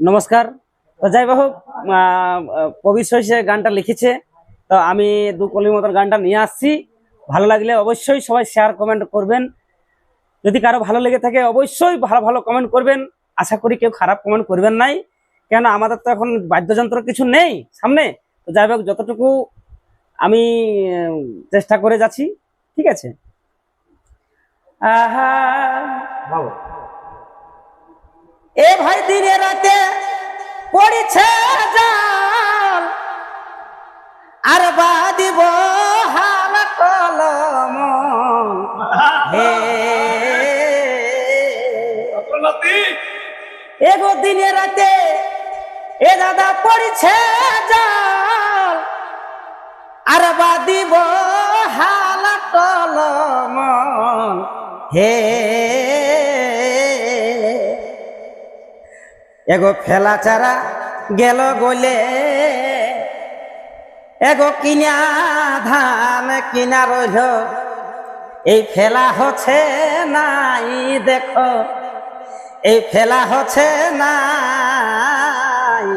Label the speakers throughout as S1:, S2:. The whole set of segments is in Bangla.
S1: নমস্কার। তো যাই হোক, কবি সে গানটা লিখেছে, তো আমি দু কলির মতন গানটা নিয়ে আসছি। ভালো লাগলে অবশ্যই সবাই শেয়ার কমেন্ট করবেন। যদি কারো ভালো লেগে থাকে অবশ্যই ভালো ভালো কমেন্ট করবেন। আশা করি কেউ খারাপ কমেন্ট করবেন নাই, কেন আমাদের তো এখন বাদ্যযন্ত্র কিছু নেই সামনে। তো যাই হোক, যতটুকু আমি চেষ্টা করে যাচ্ছি, ঠিক আছে। আহা এ ভাই দিনে রাতে পড়েছে জাল, আর বাদিব হাল কলম হে এগো দিনে রাতে এ দাদা পড়েছে জাল, আর বাদিব হাল কলম হে এগো ফেলা চারা গেল গলে, এগো কিনা ধান কিনা রইল, এই ফেলা হচ্ছে নাই দেখো, এই ফেলা হচ্ছে নাই।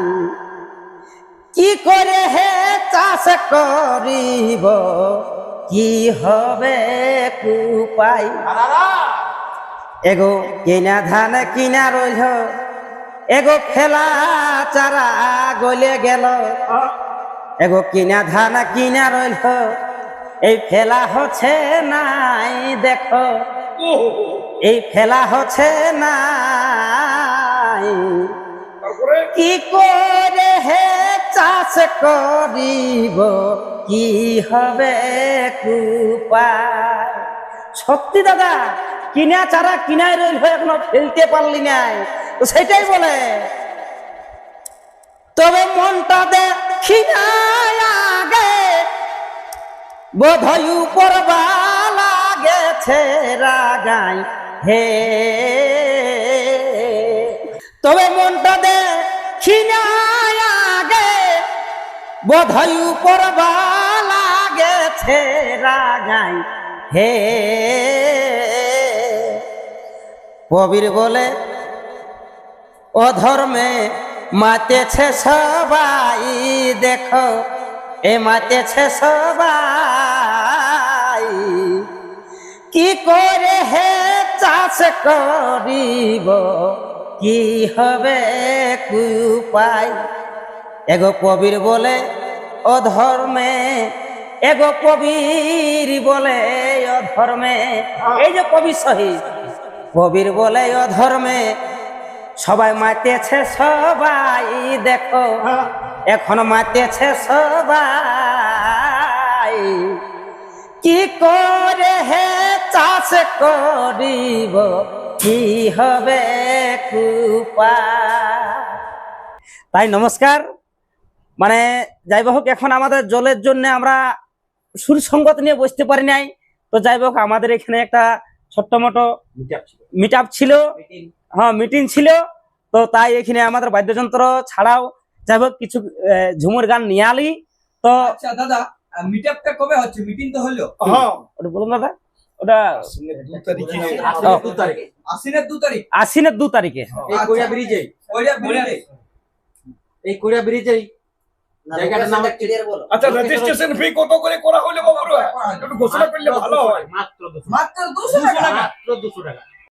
S1: কি করে হে চাষ করিব, কি হবে কুপাই, এগো কিনা ধান কিনা রইল, এগো ফেলা চারা গলে গেল, এগো কিনা ধান কিনা রইল, এই ফেলা হচ্ছে নাই দেখো, এই ফেলা হচ্ছে নাই। কি করে হে চাষ করিব, কি হবে কুপায়। সত্যি দাদা, কিনা চারা কিনাই রইল, এখনো ফেলতে পারলি নাই, তো সেটাই বলে। তবে মনটা দেখি আগে বোধহয় উপরবা লাগেছে রাগাই হে, তবে মনটা দেখি আগে বোধহয় উপরবা লাগেছে রাগাই হে। কবির বলে অধর্মে মাতেছে সবাই, দেখো এ মাতেছে সবাই। কি করে হে চাষ করিব, কি হবে কুপাই। এগো কবির বলে অধর্মে, এগো কবির বলে অধর্মে, এই যে কবি শহীদ, কবির বলে অধর্মে সবাই মাতেছে সবাই, দেখো এখন মাতেছে সবাই। কি করে হে চাষ করিব, কি হবে কুপায়। তাই নমস্কার। মানে যাই হোক, এখন আমাদের জলের জন্য আমরা সুর সঙ্গত নিয়ে বসতে পারি নাই। তো যাই হোক, আমাদের এখানে একটা ছোট্ট মোটো মিট আপ ছিল, হ্যাঁ মিটিং ছিল। তো তাই এখানে আমাদের বাদ্যযন্ত্র ছাড়াও যাই হোক কিছু ঝুমুর গান নিয়ে আলি। তো
S2: আচ্ছা দাদা, মিটআপটা কবে হচ্ছে? মিটিং তো হলো,
S1: হ্যাঁ ওটা বলুন দাদা। ওটা
S2: আশ্বিনের 2 তারিখ,
S1: আশ্বিনের 2 তারিখে
S3: এই কোরিয়া ব্রিজে, এই কোরিয়া ব্রিজে জায়গাটার নাম হচ্ছে।
S2: আচ্ছা, রেজিস্ট্রেশন ফি কত করে করা হলো বাবুরা? একটু ঘোষণা করলে ভালো হয়।
S3: মাত্র 200 টাকা, মাত্র 200 টাকা।